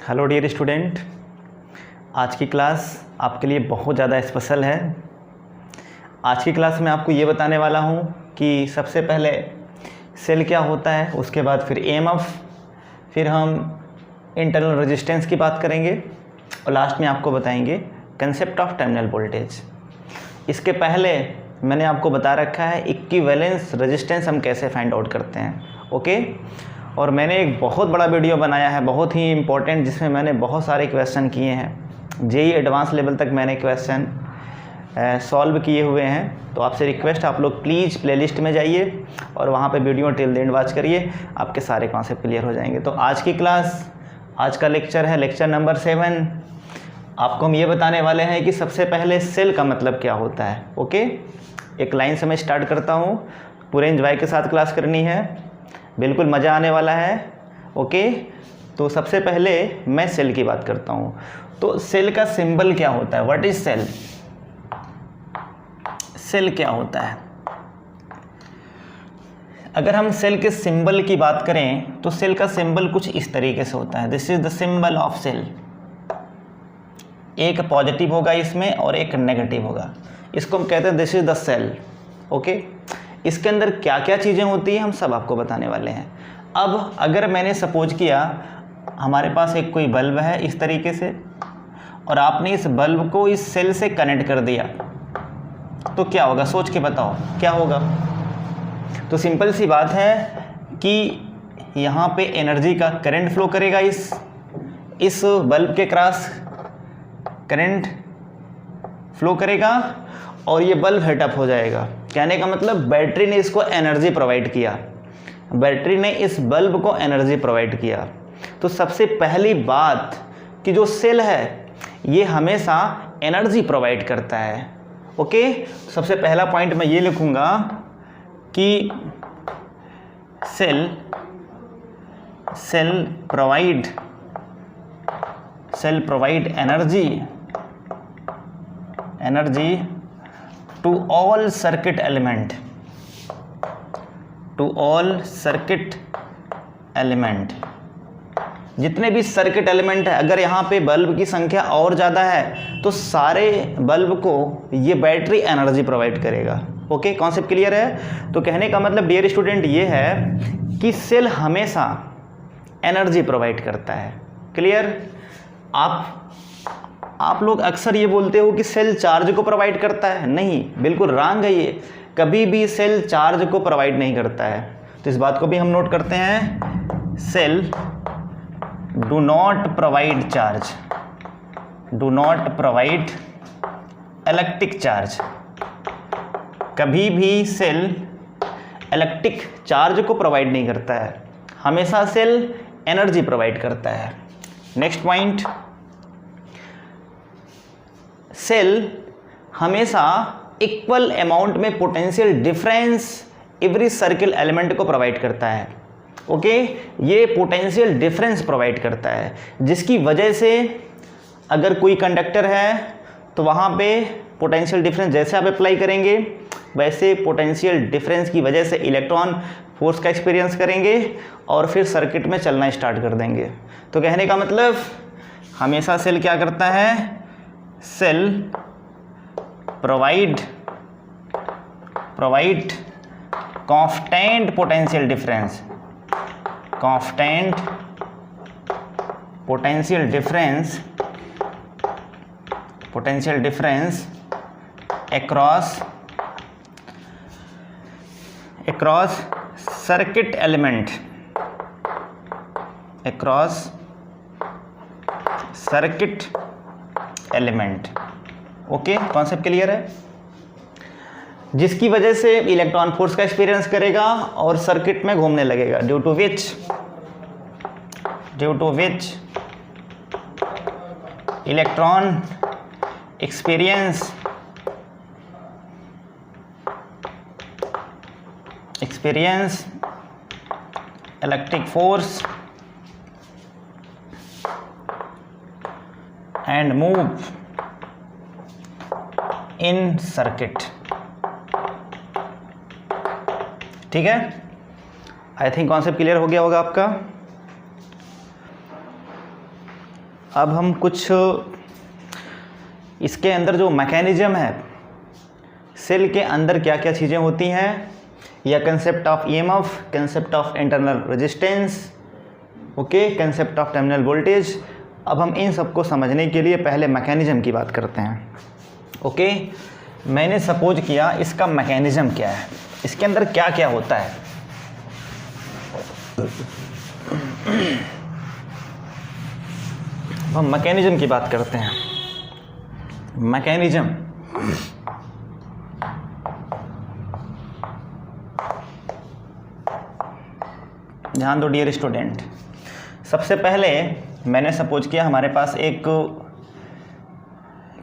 Hello dear student, आज की class आपके लिए बहुत ज़्यादा स्पेशल है। आज की क्लास में आपको ये बताने वाला हूँ कि सबसे पहले सेल क्या होता है, उसके बाद फिर EMF, फिर हम इंटरनल रेजिस्टेंस की बात करेंगे और लास्ट में आपको बताएंगे कंसेप्ट ऑफ टर्मिनल वोल्टेज। इसके पहले मैंने आपको बता रखा है इक्विवेलेंस रेजिस्टेंस हम कैसे फाइंड आउट करते हैं, ओके। और मैंने एक बहुत बड़ा वीडियो बनाया है, बहुत ही इम्पोर्टेंट, जिसमें मैंने बहुत सारे क्वेश्चन किए हैं। जेईई एडवांस लेवल तक मैंने क्वेश्चन सॉल्व किए हुए हैं। तो आपसे रिक्वेस्ट, आप लोग प्लीज़ प्लेलिस्ट में जाइए और वहाँ पे video till the end watch करिए, आपके सारे कॉन्सेप्ट क्लियर हो जाएंगे। तो आज की क्लास, आज का लेक्चर है लेक्चर नंबर 7। आपको हम ये बताने वाले हैं कि सबसे पहले सेल का मतलब क्या होता है, ओके। एक लाइन से मैं स्टार्ट करता हूँ, पूरे एंजॉय के साथ क्लास करनी है, बिल्कुल मज़ा आने वाला है, ओके। तो सबसे पहले मैं सेल की बात करता हूँ। तो सेल का सिंबल क्या होता है, व्हाट इज सेल? सेल क्या होता है? अगर हम सेल के सिंबल की बात करें तो सेल का सिंबल कुछ इस तरीके से होता है, this is the symbol of cell. एक पॉजिटिव होगा इसमें और एक नेगेटिव होगा, इसको हम कहते हैं this is the cell, okay. इसके अंदर क्या क्या चीज़ें होती हैं हम सब आपको बताने वाले हैं। अब अगर मैंने सपोज किया हमारे पास एक कोई बल्ब है इस तरीके से, और आपने इस बल्ब को इस सेल से कनेक्ट कर दिया, तो क्या होगा? सोच के बताओ क्या होगा। तो सिंपल सी बात है कि यहाँ पे एनर्जी का करंट फ्लो करेगा, इस बल्ब के क्रॉस करंट फ्लो करेगा और ये बल्ब हीटअप हो जाएगा। कहने का मतलब बैटरी ने इसको एनर्जी प्रोवाइड किया, बैटरी ने इस बल्ब को एनर्जी प्रोवाइड किया। तो सबसे पहली बात कि जो सेल है ये हमेशा एनर्जी प्रोवाइड करता है, ओके। सबसे पहला पॉइंट मैं ये लिखूंगा कि cell provide energy to all circuit element, जितने भी सर्किट एलिमेंट है। अगर यहाँ पे बल्ब की संख्या और ज़्यादा है तो सारे बल्ब को ये बैटरी एनर्जी प्रोवाइड करेगा, ओके। कॉन्सेप्ट क्लियर है? तो कहने का मतलब डियर स्टूडेंट ये है कि सेल हमेशा एनर्जी प्रोवाइड करता है, क्लियर। आप लोग अक्सर ये बोलते हो कि सेल चार्ज को प्रोवाइड करता है, नहीं, बिल्कुल रॉन्ग है ये। कभी भी सेल चार्ज को प्रोवाइड नहीं करता है, तो इस बात को भी हम नोट करते हैं। Cell do not provide charge, do not provide electric charge. कभी भी सेल इलेक्ट्रिक चार्ज को प्रोवाइड नहीं करता है, हमेशा सेल एनर्जी प्रोवाइड करता है। नेक्स्ट पॉइंट, सेल हमेशा इक्वल अमाउंट में potential difference every circuit element को प्रोवाइड करता है, ओके। ये पोटेंशियल डिफरेंस प्रोवाइड करता है, जिसकी वजह से अगर कोई कंडक्टर है तो वहाँ पे पोटेंशियल डिफरेंस जैसे आप अप्लाई करेंगे वैसे पोटेंशियल डिफरेंस की वजह से इलेक्ट्रॉन फोर्स का एक्सपीरियंस करेंगे और फिर सर्किट में चलना स्टार्ट कर देंगे। तो कहने का मतलब हमेशा सेल क्या करता है? Cell provide constant potential difference, across circuit element, okay. Concept clear है? जिसकी वजह से इलेक्ट्रॉन फोर्स का एक्सपीरियंस करेगा और सर्किट में घूमने लगेगा, due to which electron experience electric force and move in circuit. ठीक है, आई थिंक कॉन्सेप्ट क्लियर हो गया होगा आपका। अब हम कुछ इसके अंदर जो मैकेनिज्म है, सेल के अंदर क्या क्या चीज़ें होती हैं, या concept of EMF, concept of internal resistance, okay, concept of terminal voltage. अब हम इन सबको समझने के लिए पहले मैकेनिज्म की बात करते हैं। ओके, मैंने सपोज किया इसका मैकेनिज्म क्या है, इसके अंदर क्या क्या होता है। हम मैकेनिज्म की बात करते हैं। मैकेनिज्म ध्यान दो डियर स्टूडेंट। सबसे पहले मैंने सपोज किया हमारे पास एक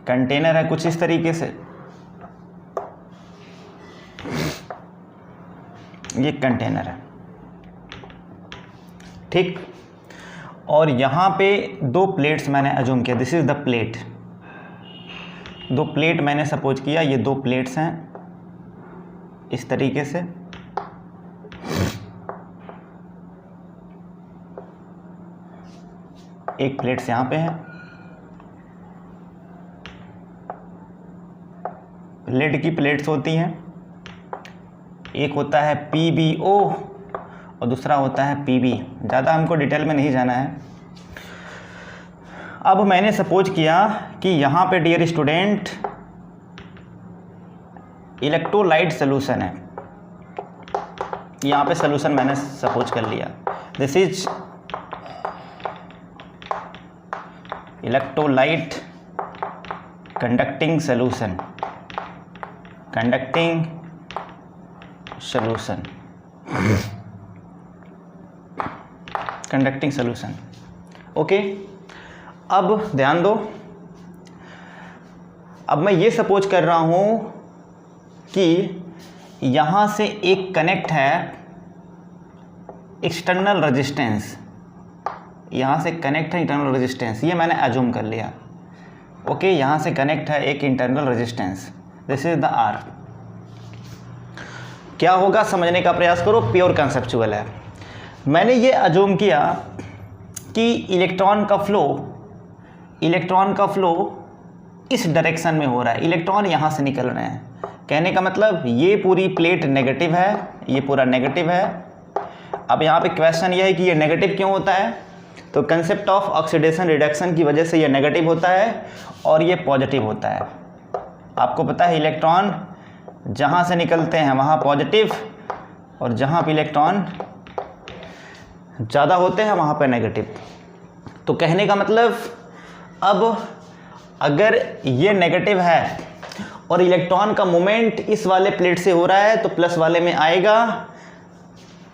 कंटेनर है कुछ इस तरीके से, ये कंटेनर है, ठीक। और यहाँ पे दो प्लेट्स मैंने अज्यूम किया, दिस इज द प्लेट। दो प्लेट मैंने सपोज किया, ये दो प्लेट्स हैं इस तरीके से। एक प्लेट्स यहाँ पे है, लेड की प्लेट्स होती हैं, एक होता है PBO और दूसरा होता है PB। ज़्यादा हमको डिटेल में नहीं जाना है। अब मैंने सपोज किया कि यहाँ पे डियर स्टूडेंट इलेक्ट्रोलाइट सोल्यूशन है, यहाँ पे सोल्यूशन मैंने सपोज कर लिया, this is electrolyte conducting solution, conducting solution, conducting solution. Okay, अब ध्यान दो, अब मैं ये सपोज कर रहा हूं कि यहां से एक कनेक्ट है एक्सटर्नल रेजिस्टेंस, यहां से कनेक्ट है इंटरनल रेजिस्टेंस, ये मैंने अज्यूम कर लिया। ओके, यहां से कनेक्ट है एक internal resistance, this is the R। क्या होगा समझने का प्रयास करो, प्योर कंसेप्चुअल है। मैंने ये अज्यूम किया कि इलेक्ट्रॉन का फ्लो इस डायरेक्शन में हो रहा है, इलेक्ट्रॉन यहाँ से निकल रहे हैं। कहने का मतलब ये पूरी प्लेट नेगेटिव है, ये पूरा नेगेटिव है। अब यहाँ पे क्वेश्चन ये है कि ये नेगेटिव क्यों होता है, तो कंसेप्ट ऑफ ऑक्सीडेशन रिडक्शन की वजह से ये नेगेटिव होता है और ये पॉजिटिव होता है। आपको पता है इलेक्ट्रॉन जहाँ से निकलते हैं वहाँ पॉजिटिव, और जहाँ पे इलेक्ट्रॉन ज़्यादा होते हैं वहाँ पे नेगेटिव। तो कहने का मतलब अब अगर ये नेगेटिव है और इलेक्ट्रॉन का मूवमेंट इस वाले प्लेट से हो रहा है तो प्लस वाले में आएगा,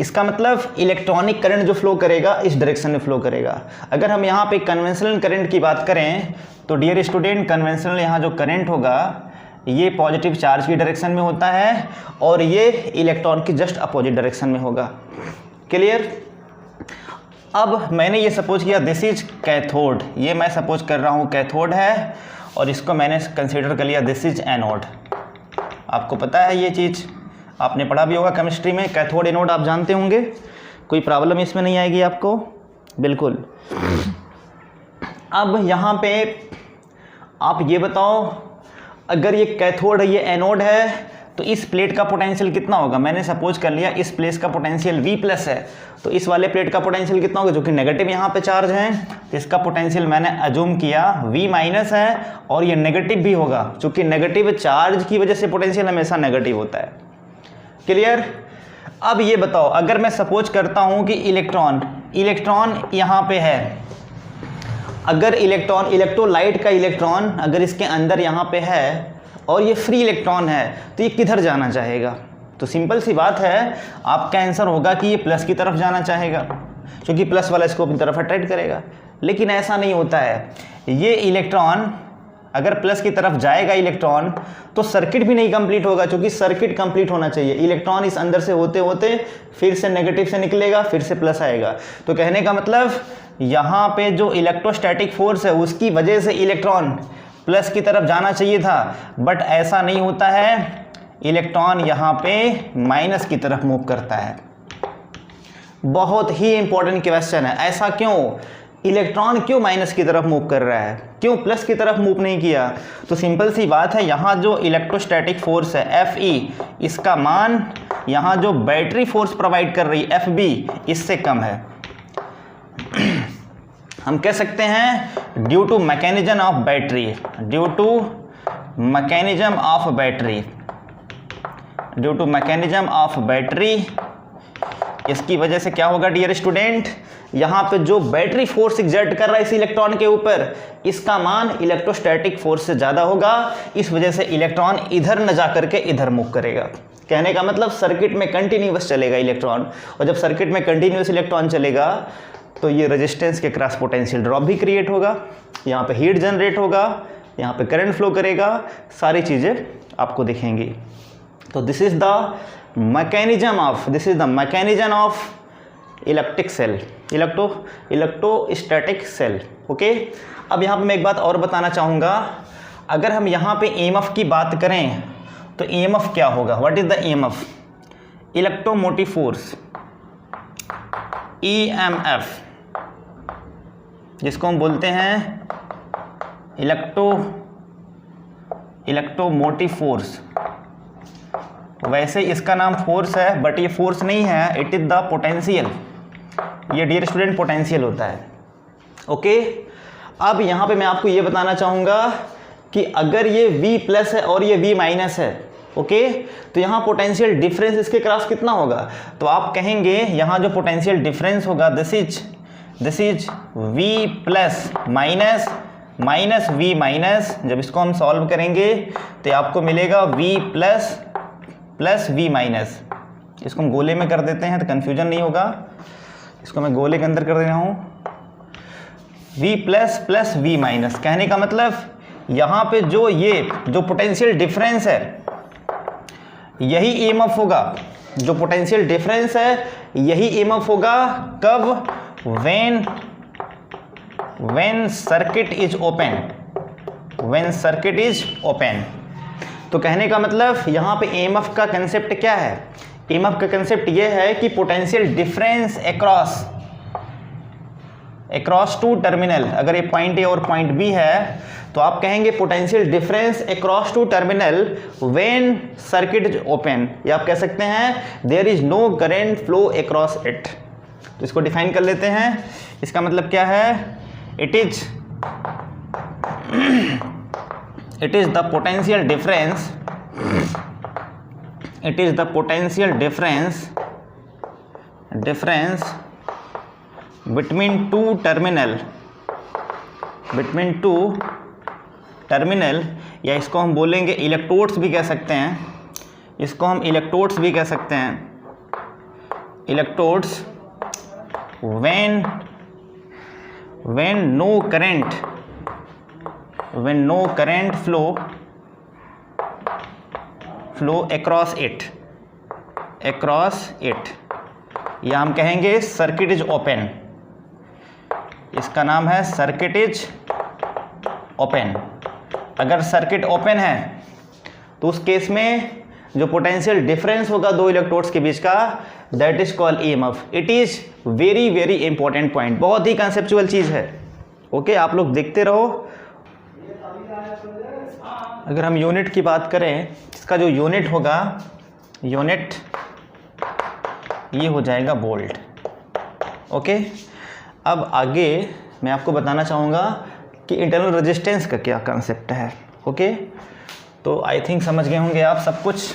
इसका मतलब इलेक्ट्रॉनिक करंट जो फ्लो करेगा इस डायरेक्शन में फ्लो करेगा। अगर हम यहाँ पे कन्वेंशनल करंट की बात करें तो डियर स्टूडेंट, कन्वेंशनल यहाँ जो करंट होगा ये पॉजिटिव चार्ज की डायरेक्शन में होता है और ये इलेक्ट्रॉन की जस्ट अपोजिट डायरेक्शन में होगा। क्लियर? अब मैंने ये सपोज किया दिस इज कैथोड, ये मैं सपोज कर रहा हूँ कैथोड है, और इसको मैंने कंसीडर कर लिया दिस इज एनोड। आपको पता है ये चीज़, आपने पढ़ा भी होगा केमिस्ट्री में, कैथोड एनोड आप जानते होंगे, कोई प्रॉब्लम इसमें नहीं आएगी आपको, बिल्कुल। अब यहाँ पे आप ये बताओ, अगर ये कैथोड है ये एनोड है तो इस प्लेट का पोटेंशियल कितना होगा। मैंने सपोज कर लिया इस प्लेट का पोटेंशियल V+ है, तो इस वाले प्लेट का पोटेंशियल कितना होगा, जो कि नेगेटिव यहाँ पे चार्ज है, तो इसका पोटेंशियल मैंने अज्यूम किया V- है, और ये नेगेटिव भी होगा क्योंकि नेगेटिव चार्ज की वजह से पोटेंशियल हमेशा नेगेटिव होता है। क्लियर? अब ये बताओ, अगर मैं सपोज करता हूँ कि इलेक्ट्रॉन यहाँ पे है, अगर इलेक्ट्रोलाइट का इलेक्ट्रॉन अगर इसके अंदर यहाँ पे है और ये फ्री इलेक्ट्रॉन है तो ये किधर जाना चाहेगा, तो सिंपल सी बात है, आपका आंसर होगा कि ये प्लस की तरफ जाना चाहेगा क्योंकि प्लस वाला इसको अपनी तरफ अट्रैक्ट करेगा। लेकिन ऐसा नहीं होता है, ये इलेक्ट्रॉन अगर प्लस की तरफ जाएगा इलेक्ट्रॉन तो सर्किट भी नहीं कंप्लीट होगा, क्योंकि सर्किट कंप्लीट होना चाहिए। इलेक्ट्रॉन इस अंदर से होते होते फिर से नेगेटिव से निकलेगा, फिर से प्लस आएगा। तो कहने का मतलब यहाँ पे जो इलेक्ट्रोस्टैटिक फोर्स है उसकी वजह से इलेक्ट्रॉन प्लस की तरफ जाना चाहिए था, बट ऐसा नहीं होता है, इलेक्ट्रॉन यहाँ पे माइनस की तरफ मूव करता है। बहुत ही इंपॉर्टेंट क्वेश्चन है, ऐसा क्यों? इलेक्ट्रॉन क्यों माइनस की तरफ मूव कर रहा है, क्यों प्लस की तरफ मूव नहीं किया? तो सिंपल सी बात है, यहाँ जो इलेक्ट्रोस्टैटिक फोर्स है Fe, इसका मान यहाँ जो बैटरी फोर्स प्रोवाइड कर रही है Fb, इससे कम है। हम कह सकते हैं due to mechanism of battery, due to mechanism of battery, due to mechanism of battery, इसकी वजह से क्या होगा डियर स्टूडेंट, यहाँ पे जो बैटरी फोर्स एग्जर्ट कर रहा है इस इलेक्ट्रॉन के ऊपर, इसका मान इलेक्ट्रोस्टैटिक फोर्स से ज़्यादा होगा। इस वजह से इलेक्ट्रॉन इधर न जा करके इधर मूव करेगा। कहने का मतलब सर्किट में कंटिन्यूअस चलेगा इलेक्ट्रॉन, और जब सर्किट में कंटिन्यूअस इलेक्ट्रॉन चलेगा तो ये रेजिस्टेंस के क्रॉस पोटेंशियल ड्रॉप भी क्रिएट होगा, यहाँ पे हीट जनरेट होगा, यहाँ पे करंट फ्लो करेगा, सारी चीज़ें आपको दिखेंगी। तो this is the mechanism of electric cell, electrostatic cell. Okay, अब यहाँ पे मैं एक बात और बताना चाहूँगा, अगर हम यहाँ पे EMF की बात करें तो EMF क्या होगा? What is the EMF? Electromotive force, EMF, जिसको हम बोलते हैं इलेक्ट्रोमोटिव फोर्स। वैसे इसका नाम फोर्स है, बट ये फोर्स नहीं है, इट इज़ द पोटेंशियल। ये डियर स्टूडेंट पोटेंशियल होता है। ओके, अब यहाँ पे मैं आपको ये बताना चाहूँगा कि अगर ये V प्लस है और ये V माइनस है, ओके, तो यहाँ पोटेंशियल डिफरेंस इसके क्रॉस कितना होगा? तो आप कहेंगे यहाँ जो पोटेंशियल डिफरेंस होगा this is V plus minus V minus. जब इसको हम सॉल्व करेंगे तो आपको मिलेगा V प्लस V माइनस। इसको हम गोले में कर देते हैं तो कन्फ्यूजन नहीं होगा, इसको मैं गोले के अंदर कर दे रहा हूँ, V प्लस V माइनस। कहने का मतलब यहाँ पे जो पोटेंशियल डिफरेंस है यही EMF होगा, जो पोटेंशियल डिफरेंस है यही EMF होगा। कब? व्हेन सर्किट इज ओपन, तो कहने का मतलब यहाँ पे EMF का कंसेप्ट क्या है? EMF का कंसेप्ट ये है कि potential difference across two terminal. अगर ये पॉइंट A और पॉइंट B है तो आप कहेंगे potential difference across two terminal when circuit is open, या आप कह सकते हैं there is no current flow across it. तो इसको डिफाइन कर लेते हैं। इसका मतलब क्या है? It is the potential difference between two terminal, या इसको हम बोलेंगे इलेक्ट्रोड्स भी कह सकते हैं, इसको हम इलेक्ट्रोड्स भी कह सकते हैं। Electrodes when no current flow across it, या हम कहेंगे सर्किट इज ओपन। इसका नाम है सर्किट इज ओपन। अगर सर्किट ओपन है तो उस केस में जो पोटेंशियल डिफरेंस होगा दो इलेक्ट्रोड्स के बीच का, that is called EMF। It is very very important point, बहुत ही कंसेप्चुअल चीज है। ओके, आप लोग देखते रहो। अगर हम यूनिट की बात करें, इसका जो यूनिट होगा, यूनिट ये हो जाएगा वोल्ट। ओके, अब आगे मैं आपको बताना चाहूँगा कि इंटरनल रेजिस्टेंस का क्या कंसेप्ट है। ओके, तो आई थिंक समझ गए होंगे आप सब कुछ,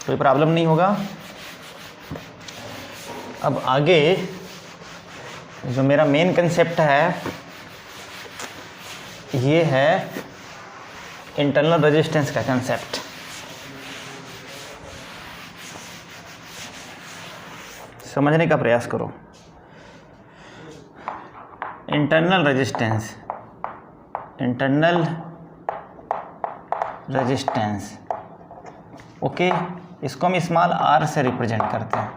कोई प्रॉब्लम नहीं होगा। अब आगे जो मेरा मेन कंसेप्ट है ये है इंटरनल रेजिस्टेंस का कंसेप्ट। समझने का प्रयास करो। इंटरनल रेजिस्टेंस, ओके, इसको हम स्मॉल r से रिप्रेजेंट करते हैं।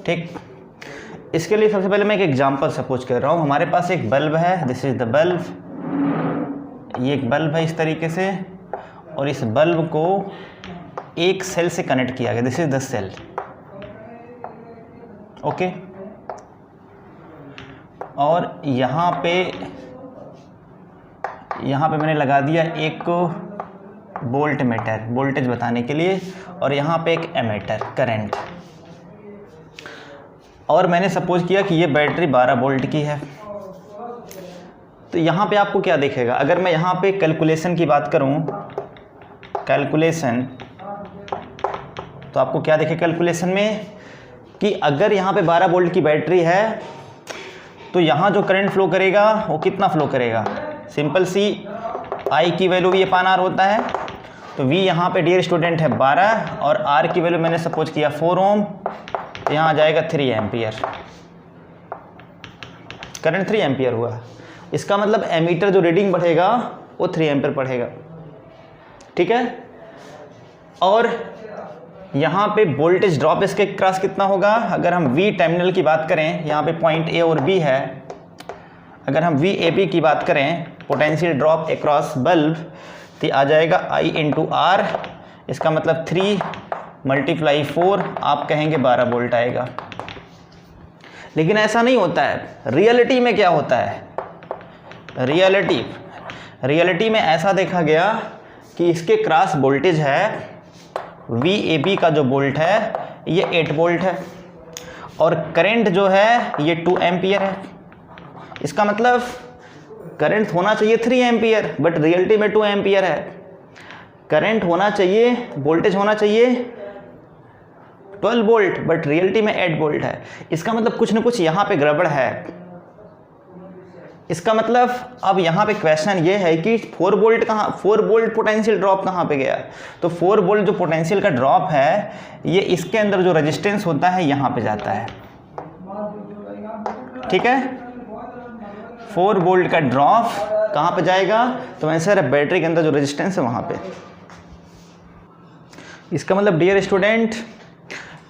ठीक, इसके लिए सबसे पहले मैं एक एग्जांपल सपोज कर रहा हूँ। हमारे पास एक बल्ब है, दिस इज द बल्ब, ये एक बल्ब है इस तरीके से, और इस बल्ब को एक सेल से कनेक्ट किया गया, this is the cell. Okay. और यहाँ पे मैंने लगा दिया एक वोल्ट मीटर वोल्टेज बताने के लिए, और यहाँ पे एक एमीटर करंट। और मैंने सपोज किया कि ये बैटरी 12 वोल्ट की है। तो यहाँ पे आपको क्या दिखेगा, अगर मैं यहाँ पे कैलकुलेशन की बात करूँ, कैलकुलेशन, तो आपको क्या दिखेगा कैलकुलेशन में कि अगर यहाँ पे 12 वोल्ट की बैटरी है तो यहाँ जो करंट फ्लो करेगा वो कितना फ्लो करेगा, सिंपल सी I की वैल्यू भी अपान R होता है। तो V यहाँ पे डियर स्टूडेंट है 12 और R की वैल्यू मैंने सपोज किया 4 ओम, तो यहाँ आ जाएगा 3 एम्पियर, करंट 3 एम्पियर हुआ। इसका मतलब एमीटर जो रीडिंग बढ़ेगा वो 3 एम्पियर पढ़ेगा, ठीक है। और यहाँ पे वोल्टेज ड्रॉप इसके क्रॉस कितना होगा, अगर हम V टर्मिनल की बात करें, यहाँ पे पॉइंट A और B है, अगर हम VAB की बात करें, पोटेंशियल ड्रॉप अक्रॉस बल्ब, तो आ जाएगा I इंटू R, इसका मतलब 3 मल्टीप्लाई 4, आप कहेंगे 12 वोल्ट आएगा। लेकिन ऐसा नहीं होता है, रियलिटी में क्या होता है, रियलिटी में ऐसा देखा गया कि इसके क्रॉस वोल्टेज है VAB का जो वोल्ट है ये 8 वोल्ट है, और करंट जो है ये 2 एम्पियर है। इसका मतलब करंट होना चाहिए 3 एम्पियर, बट रियलिटी में 2 एम्पियर है। करंट होना चाहिए, वोल्टेज होना चाहिए 12 वोल्ट, बट रियलिटी में 8 वोल्ट है। इसका मतलब कुछ न कुछ यहाँ पे गड़बड़ है। इसका मतलब अब यहाँ पे क्वेश्चन ये है कि 4 वोल्ट पोटेंशियल ड्रॉप कहाँ पे गया। तो 4 वोल्ट जो पोटेंशियल का ड्रॉप है ये इसके अंदर जो रेजिस्टेंस होता है यहाँ पे जाता है, ठीक है। 4 वोल्ट का ड्रॉप कहाँ पे जाएगा, तो आंसर है बैटरी के अंदर जो रेजिस्टेंस है वहाँ पे। इसका मतलब डियर स्टूडेंट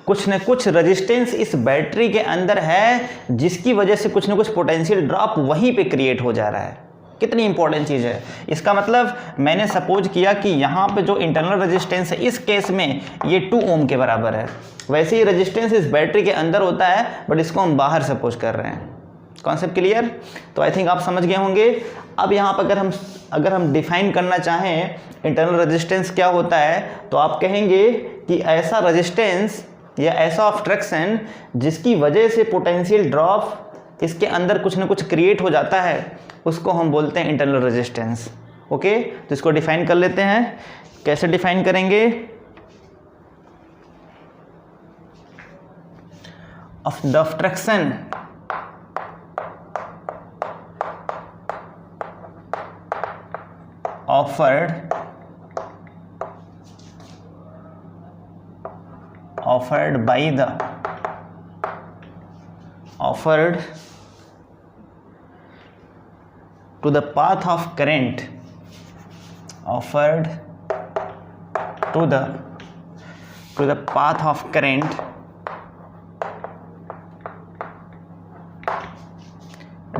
कुछ न कुछ रेजिस्टेंस इस बैटरी के अंदर है जिसकी वजह से कुछ न कुछ पोटेंशियल ड्रॉप वहीं पे क्रिएट हो जा रहा है। कितनी इंपॉर्टेंट चीज़ है। इसका मतलब मैंने सपोज किया कि यहाँ पे जो इंटरनल रेजिस्टेंस है इस केस में ये 2 ओम के बराबर है। वैसे ही रेजिस्टेंस इस बैटरी के अंदर होता है, बट इसको हम बाहर सपोज कर रहे हैं। Concept clear? तो आई थिंक आप समझ गए होंगे। अब यहाँ पर अगर हम डिफाइन करना चाहें इंटरनल रेजिस्टेंस क्या होता है, तो आप कहेंगे कि ऐसा रेजिस्टेंस या ऐसा ऑब्स्ट्रक्शन जिसकी वजह से पोटेंशियल ड्रॉप इसके अंदर कुछ ना कुछ क्रिएट हो जाता है, उसको हम बोलते हैं इंटरनल रेजिस्टेंस। ओके, तो इसको डिफाइन कर लेते हैं। कैसे डिफाइन करेंगे? Of the obstruction offered to the path of current, offered to the path of current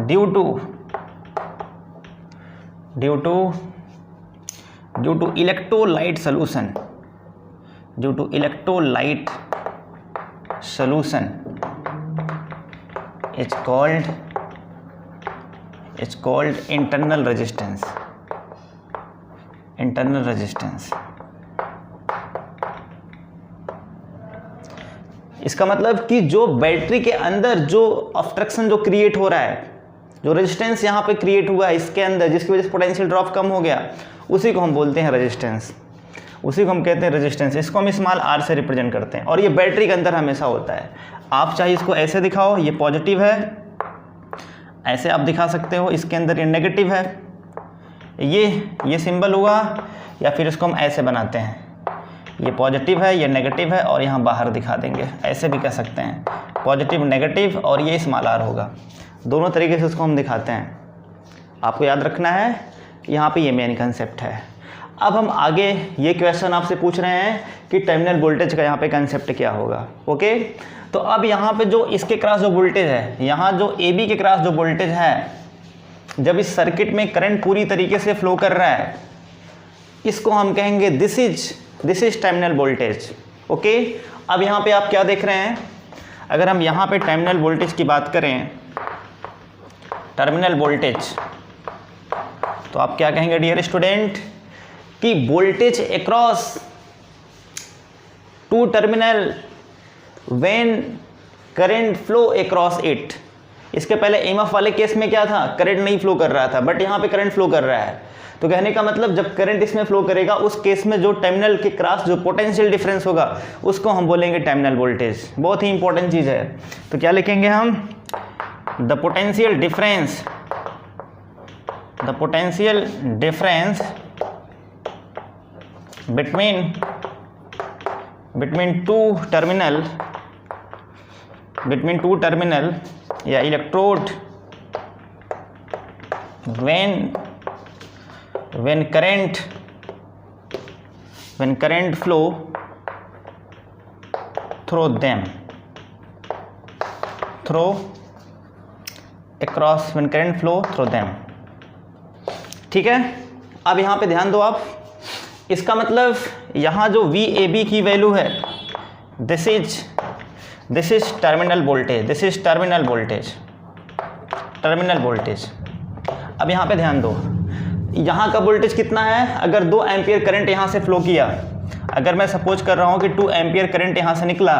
due to electrolyte solution, is called internal resistance. इसका मतलब कि जो बैटरी के अंदर जो ऑब्स्ट्रक्शन जो क्रिएट हो रहा है, जो रेजिस्टेंस यहाँ पे क्रिएट हुआ है इसके अंदर, जिसकी वजह से पोटेंशियल ड्रॉप कम हो गया, उसी को हम बोलते हैं रेजिस्टेंस, उसी को हम कहते हैं रेजिस्टेंस। इसको हम स्मॉल r से रिप्रेजेंट करते हैं, और ये बैटरी के अंदर हमेशा होता है। आप चाहे इसको ऐसे दिखाओ, ये पॉजिटिव है, ऐसे आप दिखा सकते हो, इसके अंदर ये नेगेटिव है, ये सिंबल हुआ, या फिर इसको हम ऐसे बनाते हैं, ये पॉजिटिव है, ये नेगेटिव है, और यहाँ बाहर दिखा देंगे, ऐसे भी कह सकते हैं, पॉजिटिव नेगेटिव, और ये स्मॉल r होगा। दोनों तरीके से इसको हम दिखाते हैं। आपको याद रखना है, यहाँ पे ये मेन कंसेप्ट है। अब हम आगे ये क्वेश्चन आपसे पूछ रहे हैं कि टर्मिनल वोल्टेज का यहाँ पे कंसेप्ट क्या होगा। ओके, तो अब यहाँ पे जो इसके क्रॉस जो वोल्टेज है, यहाँ जो AB के क्रॉस जो वोल्टेज है, जब इस सर्किट में करंट पूरी तरीके से फ्लो कर रहा है, इसको हम कहेंगे this is terminal voltage. Okay, अब यहाँ पे आप क्या देख रहे हैं, अगर हम यहाँ पे टर्मिनल वोल्टेज की बात करें, टर्मिनल वोल्टेज, तो आप क्या कहेंगे डियर स्टूडेंट कि voltage across two terminal when current flow across it. इसके पहले ईएमएफ वाले केस में क्या था, करंट नहीं फ्लो कर रहा था, बट यहाँ पे करंट फ्लो कर रहा है। तो कहने का मतलब जब करंट इसमें फ्लो करेगा उस केस में जो टर्मिनल के क्रॉस जो पोटेंशियल डिफरेंस होगा उसको हम बोलेंगे टर्मिनल वोल्टेज। बहुत ही इंपॉर्टेंट चीज़ है। तो क्या लिखेंगे हम, the potential difference, the potential difference between two terminal या electrode when current flow through them, ठीक है। अब यहाँ पे ध्यान दो आप, इसका मतलब यहाँ जो VAB की वैल्यू है, दिस इज टर्मिनल वोल्टेज। अब यहाँ पे ध्यान दो, यहाँ का वोल्टेज कितना है, अगर 2 एम्पियर करंट यहाँ से फ्लो किया, अगर मैं सपोज कर रहा हूँ कि 2 एम्पियर करंट यहाँ से निकला,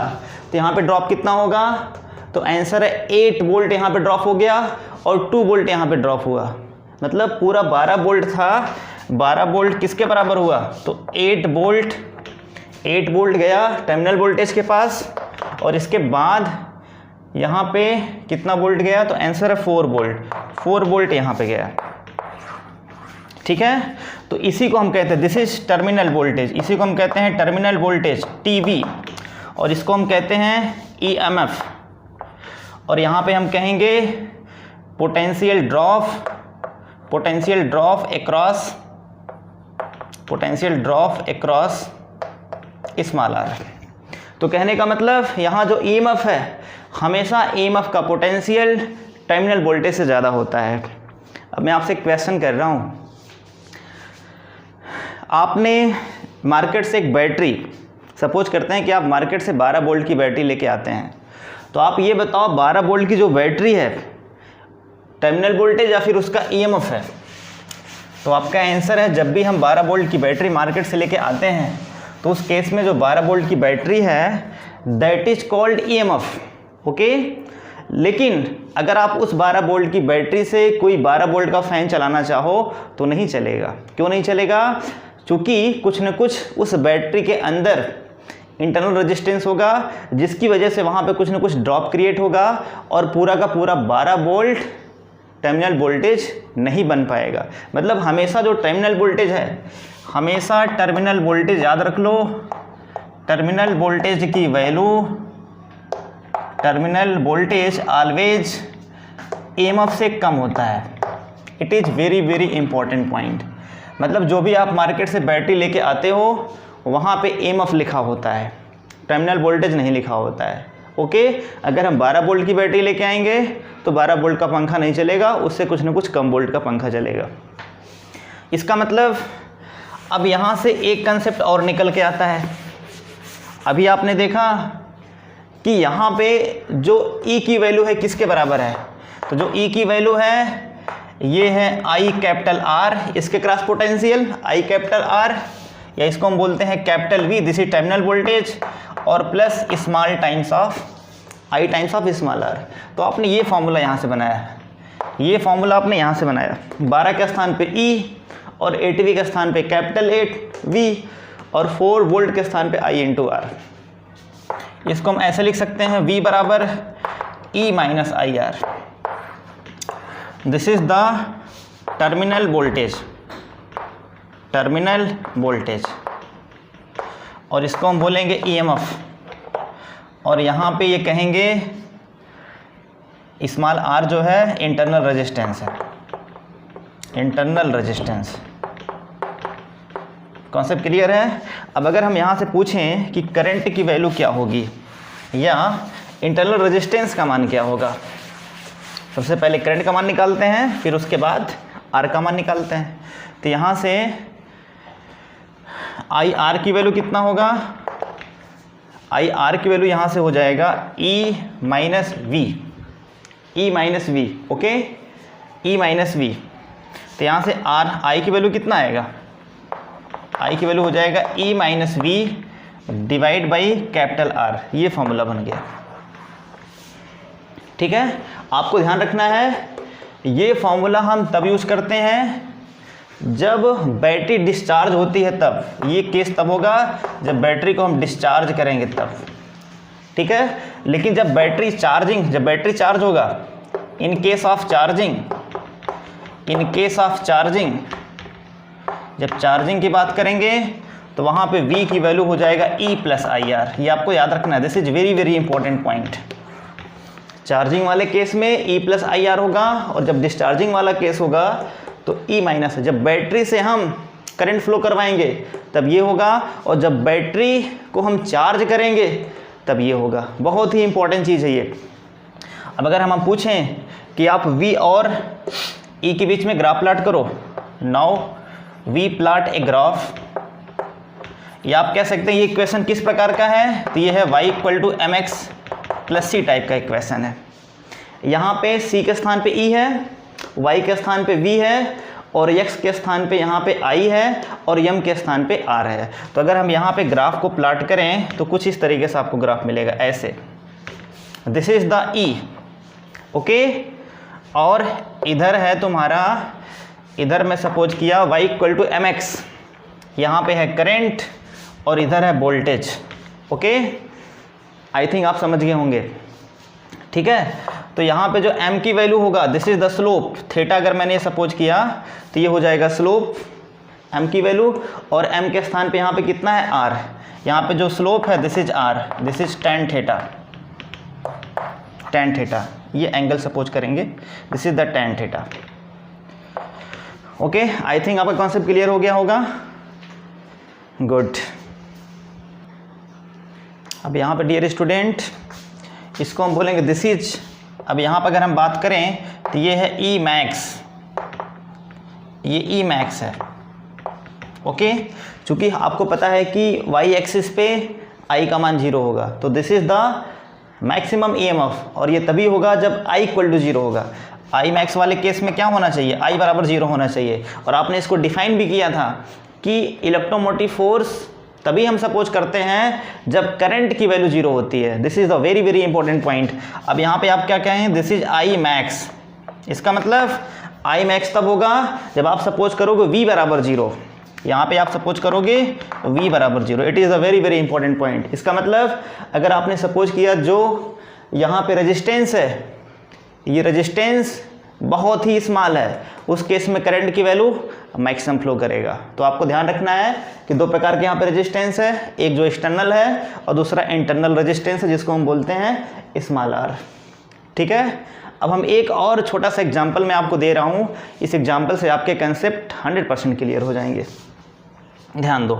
तो यहाँ पे ड्रॉप कितना होगा, तो आंसर है 8 वोल्ट यहाँ पे ड्रॉप हो गया और 2 वोल्ट यहाँ पे ड्रॉप हुआ। मतलब पूरा 12 वोल्ट था, 12 वोल्ट किसके बराबर हुआ, तो 8 वोल्ट गया टर्मिनल वोल्टेज के पास, और इसके बाद यहाँ पे कितना वोल्ट गया, तो आंसर है 4 वोल्ट यहाँ पे गया, ठीक है। तो इसी को हम कहते हैं, दिस इज टर्मिनल वोल्टेज, इसी को हम कहते हैं टर्मिनल वोल्टेज TV, और इसको हम कहते हैं EMF, और यहाँ पे हम कहेंगे potential drop across small r। तो कहने का मतलब यहाँ जो EMF है, हमेशा EMF का पोटेंशियल टर्मिनल वोल्टेज से ज़्यादा होता है। अब मैं आपसे एक क्वेश्चन कर रहा हूँ, आपने मार्केट से एक बैटरी, सपोज करते हैं कि आप मार्केट से 12 वोल्ट की बैटरी लेके आते हैं, तो आप ये बताओ 12 वोल्ट की जो बैटरी है टर्मिनल वोल्टेज या फिर उसका EMF है। तो आपका आंसर है, जब भी हम 12 वोल्ट की बैटरी मार्केट से लेके आते हैं तो उस केस में जो 12 वोल्ट की बैटरी है that is called EMF, okay. लेकिन अगर आप उस 12 वोल्ट की बैटरी से कोई 12 वोल्ट का फ़ैन चलाना चाहो तो नहीं चलेगा। क्यों नहीं चलेगा, क्योंकि कुछ न कुछ उस बैटरी के अंदर इंटरनल रेजिस्टेंस होगा, जिसकी वजह से वहाँ पे कुछ न कुछ ड्रॉप क्रिएट होगा और पूरा का पूरा 12 वोल्ट टर्मिनल वोल्टेज नहीं बन पाएगा। मतलब हमेशा जो टर्मिनल वोल्टेज है, हमेशा टर्मिनल वोल्टेज याद रख लो, टर्मिनल वोल्टेज की value, terminal voltage always EMF से कम होता है। It is very important point. मतलब जो भी आप मार्केट से बैटरी लेके आते हो वहाँ पे EMF लिखा होता है, टर्मिनल वोल्टेज नहीं लिखा होता है, ओके। अगर हम 12 वोल्ट की बैटरी लेके आएंगे तो 12 वोल्ट का पंखा नहीं चलेगा, उससे कुछ न कुछ कम वोल्ट का पंखा चलेगा। इसका मतलब अब यहाँ से एक कंसेप्ट और निकल के आता है। अभी आपने देखा कि यहाँ पे जो E की वैल्यू है किसके बराबर है, तो जो E की वैल्यू है ये है I कैपिटल R, इसके cross potential I capital R, या इसको हम बोलते हैं capital V, this is terminal voltage, और plus small times of I times of small r। तो आपने ये फॉर्मूला यहाँ से बनाया, ये फॉर्मूला आपने यहाँ से बनाया, 12 के स्थान पे E और 8V के स्थान पे कैपिटल 8V और 4 वोल्ट के स्थान पे I इंटू R। इसको हम ऐसे लिख सकते हैं, V बराबर E minus I R. This is the terminal voltage, और इसको हम बोलेंगे EMF, और यहाँ पे ये कहेंगे स्मॉल r जो है इंटरनल रेजिस्टेंस है, इंटरनल रेजिस्टेंस। कॉन्सेप्ट क्लियर है। अब अगर हम यहाँ से पूछें कि करंट की वैल्यू क्या होगी या इंटरनल रेजिस्टेंस का मान क्या होगा, सबसे पहले करंट का मान निकालते हैं, फिर उसके बाद आर का मान निकालते हैं। तो यहाँ से आई आर की वैल्यू कितना होगा, आई आर की वैल्यू यहाँ से हो जाएगा E minus V, okay, E minus V. तो यहाँ से आर आई की वैल्यू कितना आएगा, आई की वैल्यू हो जाएगा E minus V divide by capital R, ये फॉर्मूला बन गया। ठीक है, आपको ध्यान रखना है ये फॉर्मूला हम तब यूज करते हैं जब बैटरी डिस्चार्ज होती है, तब ये केस तब होगा जब बैटरी को हम डिस्चार्ज करेंगे तब। ठीक है, लेकिन जब बैटरी चार्ज होगा, इन केस ऑफ चार्जिंग, जब चार्जिंग की बात करेंगे तो वहाँ पे V की वैल्यू हो जाएगा E प्लस आई आर। ये आपको याद रखना है, this is very very important point. Charging वाले केस में E प्लस आई आर होगा, और जब डिस्चार्जिंग वाला केस होगा तो E माइनस है। जब बैटरी से हम करंट फ्लो करवाएंगे तब ये होगा, और जब बैटरी को हम चार्ज करेंगे तब ये होगा। बहुत ही इंपॉर्टेंट चीज़ है ये। अब अगर हम पूछें कि आप V और E के बीच में ग्राफ प्लाट करो, now we plot a graph, या आप कह सकते हैं ये इक्वेशन किस प्रकार का है, तो ये है y equal to m x plus c type का इक्वेशन है। यहाँ पे c के स्थान पे e है, y के स्थान पे v है, और x के स्थान पे यहाँ पे i है, और m के स्थान पे r है। तो अगर हम यहाँ पे ग्राफ को प्लाट करें तो कुछ इस तरीके से आपको ग्राफ मिलेगा, ऐसे, this is the e, okay. और इधर है तुम्हारा, इधर मैं सपोज किया y equal to m x, यहाँ पे है करंट और इधर है वोल्टेज, ओके। आई थिंक आप समझ गए होंगे। ठीक है, तो यहाँ पे जो m की वैल्यू होगा, this is the slope, theta अगर मैंने ये सपोज किया तो ये हो जाएगा स्लोप m की वैल्यू, और m के स्थान पे यहाँ पे कितना है r, यहाँ पे जो स्लोप है this is r, this is tan theta, ये एंगल सपोज करेंगे, this is the tan theta, okay. I think आपका कॉन्सेप्ट क्लियर हो गया होगा, गुड। अब यहाँ पे डियर स्टूडेंट, इसको हम बोलेंगे दिस इज, अब यहाँ पर अगर हम बात करें तो ये है ई मैक्स, ये ई मैक्स है, ओके। चूँकि आपको पता है कि वाई एक्सिस पे आई का मान 0 होगा, तो this is the maximum EMF, और ये तभी होगा जब आई इक्वल टू 0 होगा। आई मैक्स वाले केस में क्या होना चाहिए, आई बराबर 0 होना चाहिए। और आपने इसको डिफाइन भी किया था कि इलेक्ट्रोमोटिव फोर्स तभी हम सपोज करते हैं जब करंट की वैल्यू 0 होती है। This is the very very important point. अब यहाँ पे आप क्या कहें, दिस इज आई मैक्स, इसका मतलब आई मैक्स तब होगा जब आप सपोज करोगे v बराबर 0, यहाँ पे आप सपोज करोगे v बराबर 0। It is a very very important point. इसका मतलब अगर आपने सपोज किया जो यहाँ पे रेजिस्टेंस है, ये रेजिस्टेंस बहुत ही स्मॉल है, उस केस में करंट की वैल्यू मैक्सिमम फ्लो करेगा। तो आपको ध्यान रखना है कि दो प्रकार के यहाँ पे रेजिस्टेंस है, एक जो एक्सटर्नल है और दूसरा इंटरनल रेजिस्टेंस है जिसको हम बोलते हैं स्मॉल आर। ठीक है, अब हम एक और छोटा सा एग्जांपल मैं आपको दे रहा हूँ, इस एग्जांपल से आपके कंसेप्ट 100% क्लियर हो जाएंगे। ध्यान दो,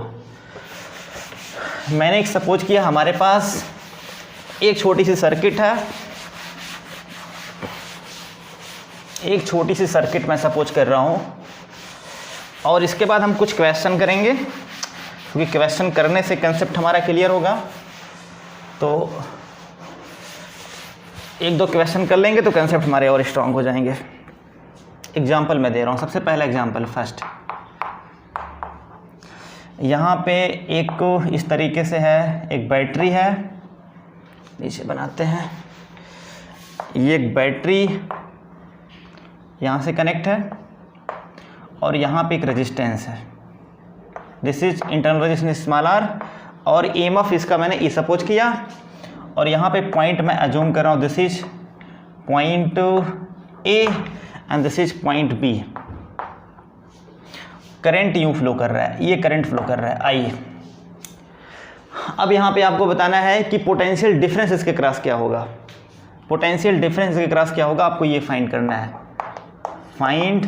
मैंने एक सपोज किया हमारे पास एक छोटी सी सर्किट है, एक छोटी सी सर्किट मैं सपोज कर रहा हूँ, और इसके बाद हम कुछ क्वेश्चन करेंगे क्योंकि क्वेश्चन करने से कंसेप्ट हमारा क्लियर होगा। तो एक दो क्वेश्चन कर लेंगे तो कंसेप्ट हमारे और स्ट्रांग हो जाएंगे। एग्जाम्पल मैं दे रहा हूँ, सबसे पहला एग्जाम्पल फर्स्ट। यहाँ पे एक इस तरीके से है, एक बैटरी है, नीचे बनाते हैं, ये एक बैटरी यहाँ से कनेक्ट है और यहाँ पे एक रेजिस्टेंस है, this is internal resistance small r, और ईएमएफ इसका मैंने ई सपोज किया, और यहाँ पे पॉइंट मैं अज्यूम कर रहा हूँ, this is point A and this is point B. Current यूँ फ्लो कर रहा है, ये करंट फ्लो कर रहा है आई। अब यहाँ पे आपको बताना है कि पोटेंशियल डिफरेंस इसके क्रॉस क्या होगा, पोटेंशियल डिफरेंस इसके क्रॉस क्या होगा, आपको ये फाइंड करना है। Find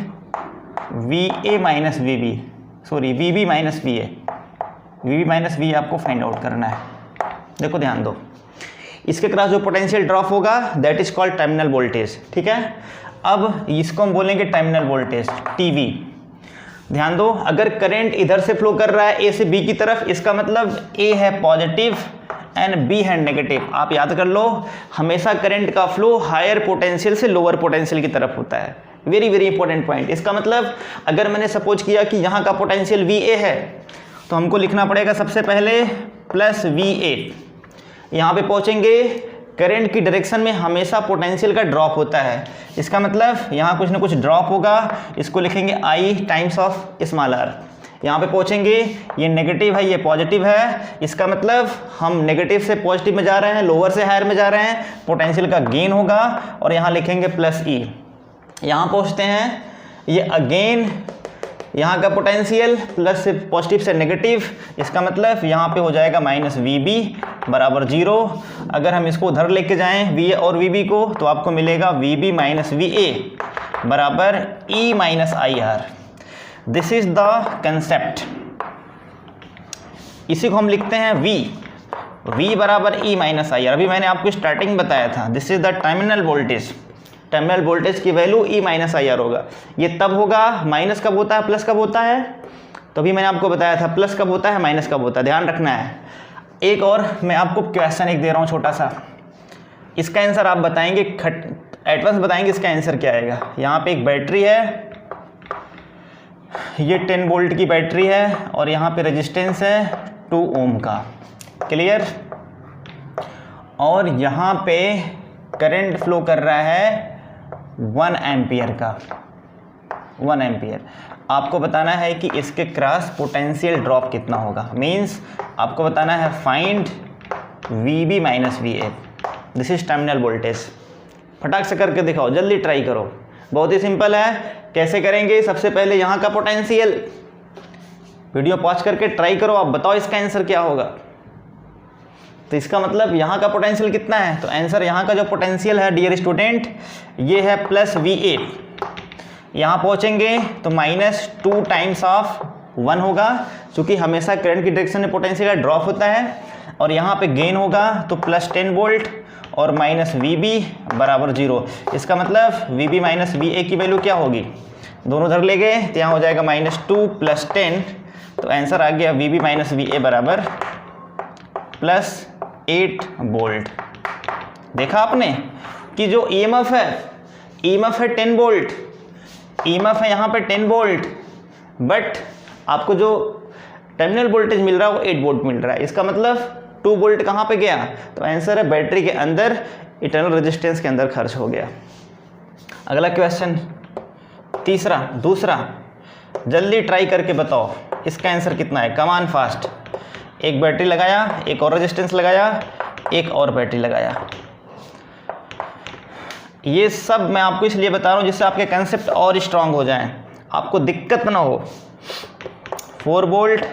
V A minus V B, sorry V B minus V A, V B minus V आपको फाइंड आउट करना है। देखो ध्यान दो, इसके क्रॉस जो पोटेंशियल ड्रॉप होगा that is called terminal voltage. ठीक है, अब इसको हम बोलेंगे टर्मिनल वोल्टेज टीवी। ध्यान दो, अगर करंट इधर से फ्लो कर रहा है ए से बी की तरफ, इसका मतलब ए है positive and B and negative. आप याद कर लो, हमेशा करंट का फ्लो हायर पोटेंशियल से लोअर पोटेंशियल की तरफ होता है। Very very important point. इसका मतलब अगर मैंने सपोज किया कि यहाँ का पोटेंशियल VA है तो हमको लिखना पड़ेगा सबसे पहले प्लस VA। यहाँ पे पहुँचेंगे, करंट की डायरेक्शन में हमेशा पोटेंशियल का ड्रॉप होता है। इसका मतलब यहाँ कुछ ना कुछ ड्रॉप होगा, इसको लिखेंगे I times of small r। यहाँ पे पहुँचेंगे, ये नेगेटिव है ये पॉजिटिव है, इसका मतलब हम नेगेटिव से पॉजिटिव में जा रहे हैं, लोअर से हायर में जा रहे हैं, पोटेंशियल का गेन होगा और यहाँ लिखेंगे प्लस E। यहाँ पहुँचते हैं, ये अगेन यहाँ का पोटेंशियल प्लस से पॉजिटिव से नेगेटिव, इसका मतलब यहाँ पे हो जाएगा माइनस VB बराबर 0। अगर हम इसको उधर लेके जाएं VA और VB को तो आपको मिलेगा VB माइनस VA बराबर E minus IR। This is the concept. इसी को हम लिखते हैं V बराबर E माइनस IR। अभी मैंने आपको स्टार्टिंग बताया था, this is the terminal voltage. Terminal voltage की वैल्यू E माइनस IR होगा। ये तब होगा, माइनस कब होता है प्लस कब होता है, तो अभी मैंने आपको बताया था प्लस कब होता है माइनस कब होता है, ध्यान रखना है। एक और मैं आपको क्वेश्चन एक दे रहा हूँ छोटा सा, इसका आंसर आप बताएंगे, एडवांस बताएंगे इसका आंसर क्या आएगा। यहाँ पे एक बैटरी है, ये 10 वोल्ट की बैटरी है और यहाँ पे रेजिस्टेंस है 2 ओम का, क्लियर। और यहाँ पे करंट फ्लो कर रहा है 1 एम्पियर का, 1 एम्पियर। आपको बताना है कि इसके क्रॉस पोटेंशियल ड्रॉप कितना होगा। मींस आपको बताना है find VB minus VA। This is terminal voltage. फटाक से करके दिखाओ, जल्दी ट्राई करो, बहुत ही सिंपल है। कैसे करेंगे, सबसे पहले यहाँ का पोटेंशियल, वीडियो पॉज करके ट्राई करो, आप बताओ इसका आंसर क्या होगा। तो इसका मतलब यहाँ का पोटेंशियल कितना है, तो आंसर यहाँ का जो पोटेंशियल है डियर स्टूडेंट ये है प्लस VA। यहाँ पहुँचेंगे तो माइनस 2 टाइम्स ऑफ 1 होगा, क्योंकि हमेशा करंट की डायरेक्शन में पोटेंशियल का ड्रॉप होता है। और यहाँ पे गेन होगा तो प्लस 10 वोल्ट और माइनस VB बराबर 0। इसका मतलब VB माइनस VA की वैल्यू क्या होगी, दोनों उधर ले गए तो यहाँ हो जाएगा माइनस 2 प्लस 10, तो आंसर आ गया VB माइनस VA बराबर प्लस 8 वोल्ट। देखा आपने कि जो EMF है 10 वोल्ट, EMF है यहाँ पे 10 वोल्ट, बट आपको जो टर्मिनल वोल्टेज मिल रहा है वो 8 वोल्ट मिल रहा है। इसका मतलब 2 वोल्ट कहाँ पे गया, तो आंसर है बैटरी के अंदर, इंटरनल रेजिस्टेंस के अंदर खर्च हो गया। अगला क्वेश्चन दूसरा, जल्दी ट्राई करके बताओ इसका आंसर कितना है। Come on fast. एक बैटरी लगाया, एक और रेजिस्टेंस लगाया, एक और बैटरी लगाया। ये सब मैं आपको इसलिए बता रहा हूँ जिससे आपके कंसेप्ट और स्ट्रांग हो जाएं, आपको दिक्कत ना हो। 4 वोल्ट,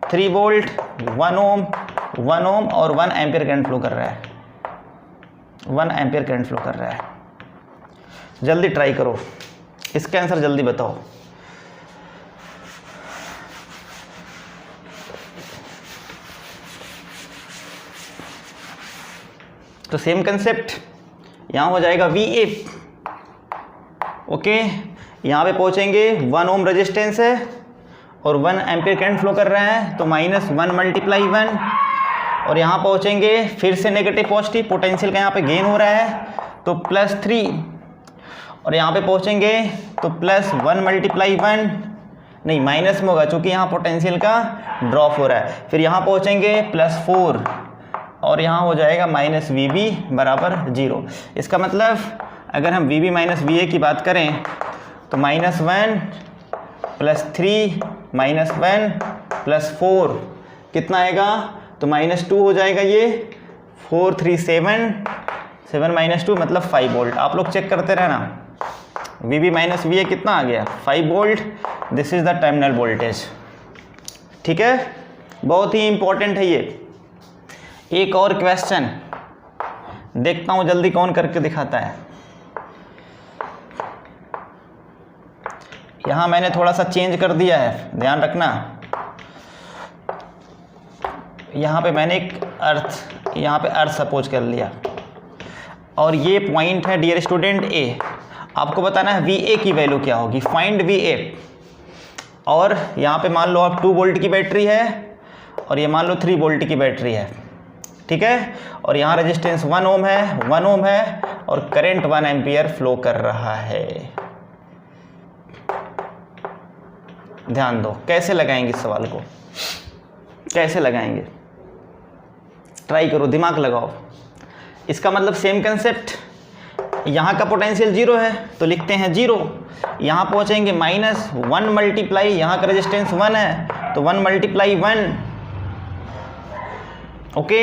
3 वोल्ट, 1 ओम और 1 एम्पियर करंट फ्लो कर रहा है, 1 एम्पियर करंट फ्लो कर रहा है। जल्दी ट्राई करो, इसका आंसर जल्दी बताओ। तो सेम कंसेप्ट, यहाँ हो जाएगा VA, ओके। यहाँ पे पहुँचेंगे, 1 ओम रेजिस्टेंस है और 1 एम्पियर करंट फ्लो कर रहा है, तो माइनस 1 मल्टीप्लाई 1। और यहाँ पहुँचेंगे फिर से नेगेटिव पॉजिटिव, पोटेंशियल का यहाँ पे गेन हो रहा है तो प्लस 3। और यहाँ पे पहुँचेंगे तो प्लस 1 मल्टीप्लाई 1, नहीं माइनस में होगा क्योंकि यहाँ पोटेंशियल का ड्रॉप हो रहा है। फिर यहाँ पहुँचेंगे प्लस 4 और यहाँ हो जाएगा माइनस VB बराबर 0। इसका मतलब अगर हम VB माइनस VA की बात करें तो माइनस 1 प्लस 3 माइनस 1 प्लस 4 कितना आएगा, तो माइनस 2 हो जाएगा। ये 4 3 7 माइनस 2 मतलब 5 वोल्ट। आप लोग चेक करते रहना, VB माइनस VA कितना आ गया, 5 volt. This is the terminal voltage, ठीक है, बहुत ही इंपॉर्टेंट है ये। एक और क्वेश्चन देखता हूँ जल्दी कौन करके दिखाता है। यहाँ मैंने थोड़ा सा चेंज कर दिया है, ध्यान रखना। यहाँ पे मैंने एक यहाँ पे अर्थ सपोज कर लिया और ये पॉइंट है डियर स्टूडेंट A। आपको बताना है VA की वैल्यू क्या होगी, फाइंड VA। और यहाँ पे मान लो आप 2 वोल्ट की बैटरी है और ये मान लो 3 वोल्ट की बैटरी है। ठीक है। और यहाँ रेजिस्टेंस 1 ओम है और करंट 1 एम्पियर फ्लो कर रहा है। ध्यान दो कैसे लगाएंगे इस सवाल को, कैसे लगाएंगे, ट्राई करो, दिमाग लगाओ। इसका मतलब सेम कंसेप्ट, यहाँ का पोटेंशियल 0 है तो लिखते हैं 0, यहाँ पहुँचेंगे -1 मल्टीप्लाई, यहाँ का रेजिस्टेंस 1 है तो 1 मल्टीप्लाई 1, ओके।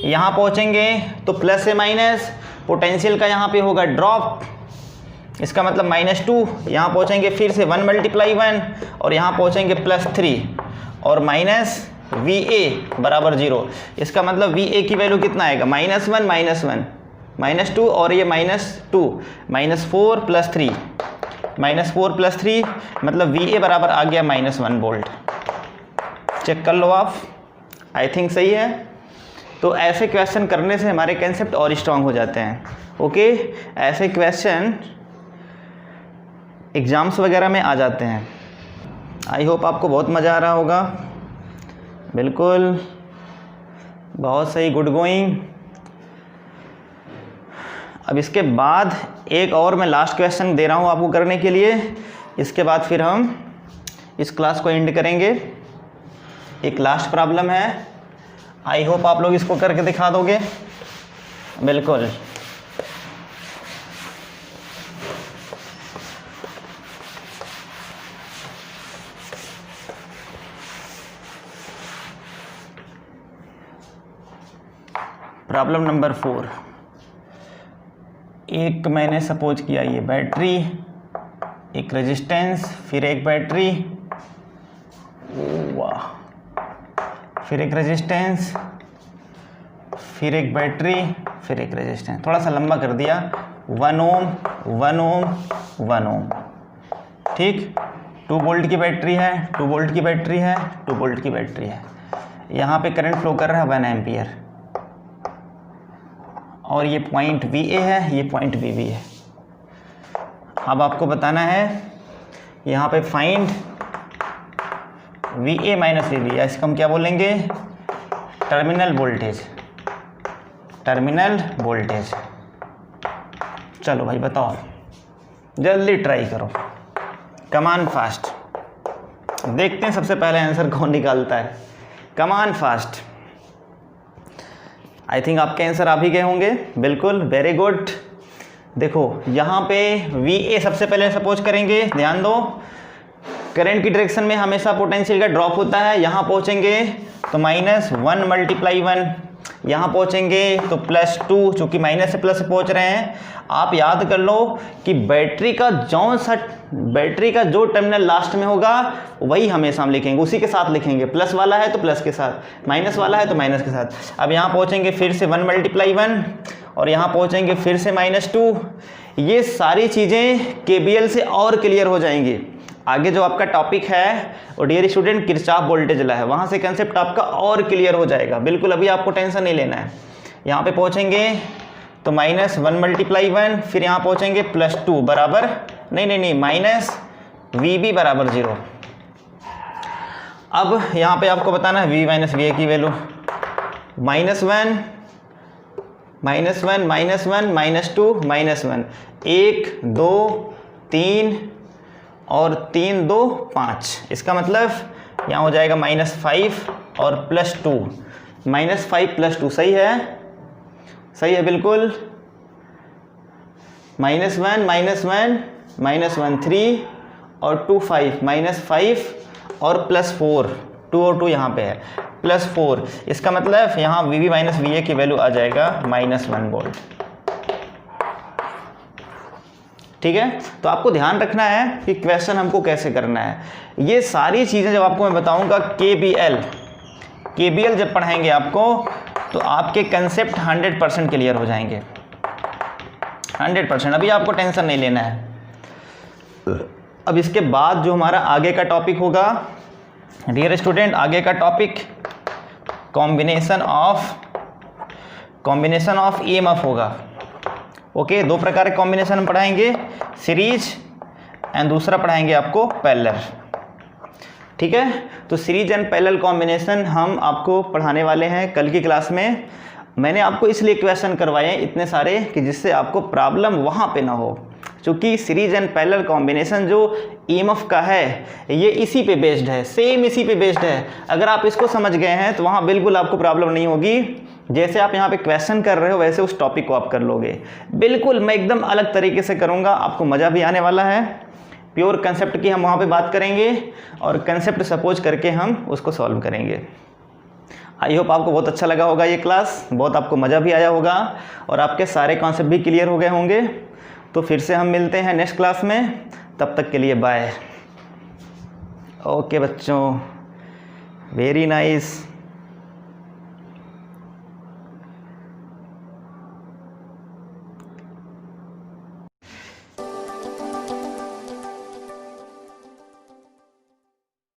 यहाँ पहुँचेंगे तो प्लस से माइनस, पोटेंशियल का यहाँ पे होगा ड्रॉप, इसका मतलब -2, यहाँ पहुँचेंगे फिर से 1 मल्टीप्लाई 1 और यहाँ पहुँचेंगे +3 और माइनस VA बराबर 0। इसका मतलब VA की वैल्यू कितना आएगा, -1 -2 और ये -2, -4 + 3, -4 + 3 मतलब VA बराबर आ गया -1 वोल्ट। चेक कर लो आप, आई थिंक सही है। तो ऐसे क्वेश्चन करने से हमारे कंसेप्ट और स्ट्रांग हो जाते हैं, ओके। ऐसे क्वेश्चन एग्ज़ाम्स वगैरह में आ जाते हैं। आई होप आपको बहुत मज़ा आ रहा होगा। बिल्कुल, बहुत सही, गुड गोइंग। अब इसके बाद एक और मैं लास्ट क्वेश्चन दे रहा हूँ आपको करने के लिए, इसके बाद फिर हम इस क्लास को एंड करेंगे। एक लास्ट प्रॉब्लम है, आई होप आप लोग इसको करके दिखा दोगे। बिल्कुल, प्रॉब्लम नंबर 4। एक मैंने सपोज किया ये बैटरी, एक रेजिस्टेंस, फिर एक बैटरी, वाह, फिर एक रेजिस्टेंस, फिर एक बैटरी, फिर एक रेजिस्टेंस। थोड़ा सा लंबा कर दिया, 1 ओम 1 ओम 1 ओम, ठीक। 2 वोल्ट की बैटरी है, 2 वोल्ट की बैटरी है, 2 वोल्ट की बैटरी है। यहाँ पे करंट फ्लो कर रहा है 1 एम्पियर और ये पॉइंट VA है, ये पॉइंट VB है। अब आपको बताना है यहाँ पे फाइंड VA - VB, या इसको हम क्या बोलेंगे, टर्मिनल वोल्टेज, टर्मिनल वोल्टेज। चलो भाई बताओ, जल्दी ट्राई करो, कमान फास्ट। देखते हैं सबसे पहले आंसर कौन निकालता है, कमान फास्ट। आई थिंक आपके आंसर आ भी गए होंगे, बिल्कुल, वेरी गुड। देखो यहाँ पे VA सबसे पहले सपोज करेंगे, ध्यान दो, करंट की डायरेक्शन में हमेशा पोटेंशियल का ड्रॉप होता है। यहाँ पहुँचेंगे तो -1 मल्टीप्लाई 1, यहाँ पहुँचेंगे तो +2, चूँकि माइनस से प्लस से पहुँच रहे हैं। आप याद कर लो कि बैटरी का जो टर्मिनल लास्ट में होगा वही हमेशा हम लिखेंगे, उसी के साथ लिखेंगे। प्लस वाला है तो प्लस के साथ, माइनस वाला है तो माइनस के साथ। अब यहाँ पहुँचेंगे फिर से 1 मल्टीप्लाई 1 और यहाँ पहुँचेंगे फिर से -2। ये सारी चीज़ें KVL से और क्लियर हो जाएंगी। आगे जो आपका टॉपिक है वो dear student Kirchhoff voltage law है, वहाँ से कंसेप्ट आपका और क्लियर हो जाएगा। बिल्कुल, अभी आपको टेंशन नहीं लेना है। यहाँ पे पहुँचेंगे तो -1 मल्टीप्लाई 1, फिर यहाँ पहुँचेंगे +2 बराबर नहीं VB बराबर 0। अब यहाँ पे आपको बताना है V - VA की वैल्यू, -1 -2 -1, 1 2 3 और 3 2 5। इसका मतलब यहाँ हो जाएगा -5 और +2, -5 +2, सही है, सही है बिल्कुल। -1 3 और 2 5, -5 और +4, 2 और 2 यहाँ पे है, +4। इसका मतलब यहाँ VB - VA की वैल्यू आ जाएगा -1 वोल्ट, ठीक है। तो आपको ध्यान रखना है कि क्वेश्चन हमको कैसे करना है। ये सारी चीज़ें जब आपको मैं बताऊंगा KVL जब पढ़ाएंगे आपको तो आपके कंसेप्ट 100% क्लियर हो जाएंगे, 100%। अभी आपको टेंशन नहीं लेना है। अब इसके बाद जो हमारा आगे का टॉपिक होगा डियर स्टूडेंट, आगे का टॉपिक कॉम्बिनेशन ऑफ EMF होगा। ओके, 2 प्रकार के कॉम्बिनेशन हम पढ़ाएंगे, सीरीज एंड दूसरा पढ़ाएंगे आपको पैरेलल, ठीक है। तो सीरीज एंड पैरेलल कॉम्बिनेशन हम आपको पढ़ाने वाले हैं कल की क्लास में। मैंने आपको इसलिए क्वेश्चन करवाए हैं इतने सारे कि जिससे आपको प्रॉब्लम वहाँ पे ना हो, क्योंकि सीरीज एंड पैरेलल कॉम्बिनेशन जो ईएमएफ का है ये इसी पे बेस्ड है, सेम इसी पे बेस्ड है। अगर आप इसको समझ गए हैं तो वहाँ बिल्कुल आपको प्रॉब्लम नहीं होगी। जैसे आप यहाँ पे क्वेश्चन कर रहे हो वैसे उस टॉपिक को आप कर लोगे। बिल्कुल मैं एकदम अलग तरीके से करूँगा, आपको मज़ा भी आने वाला है। प्योर कंसेप्ट की हम वहाँ पे बात करेंगे और कंसेप्ट सपोज करके हम उसको सॉल्व करेंगे। आई होप आपको बहुत अच्छा लगा होगा ये क्लास, बहुत आपको मज़ा भी आया होगा और आपके सारे कॉन्सेप्ट भी क्लियर हो गए होंगे। तो फिर से हम मिलते हैं नेक्स्ट क्लास में, तब तक के लिए बाय। ओके बच्चों, वेरी नाइस।